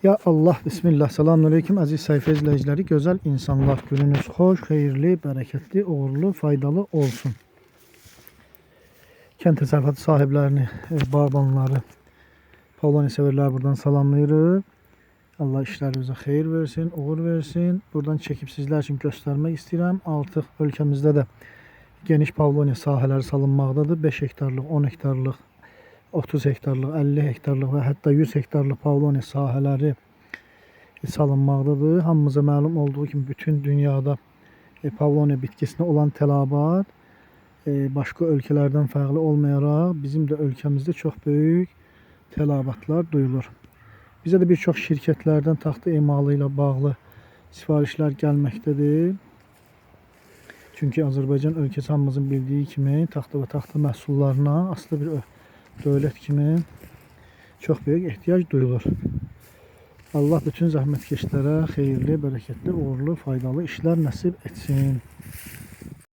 Ya Allah, Bismillah, selamünaleyküm aziz sayfa izleyicileri. Güzel insanlar, gününüz hoş, hayırlı, bereketli, uğurlu, faydalı olsun. Kent təsərrüfatı sahiblərini, bağbanları, Pavloni severler buradan salamlayırıq. Allah işlərinizə xeyir versin, uğur versin. Buradan çekip sizler için göstermek istəyirəm. Artıq ölkəmizdə də geniş Pavloni sahələri salınmaqdadır. 5 hektarlıq, 10 hektarlıq, 30 hektarlıq, 50 hektarlıq və hətta 100 hektarlıq Pavloni sahələri salınmaqdadır. Hamımıza məlum olduğu kimi bütün dünyada Pavloni bitkisinə olan tələbat başqa ölkələrdən fərqli olmayaraq bizim də ölkəmizdə çox böyük tələbatlar duyulur. Bizə də bir çox şirkətlərdən taxta emalı ilə bağlı sifarişlər gəlməkdədir. Çünki Azərbaycan ölkəsi hamımızın bildiyi kimi taxta və taxta məhsullarına aslı bir dövlət kimi çox böyük ehtiyac duyulur. Allah bütün zəhmətkeşlərə xeyirli, bərəkətli, uğurlu, faydalı işlər nəsib etsin.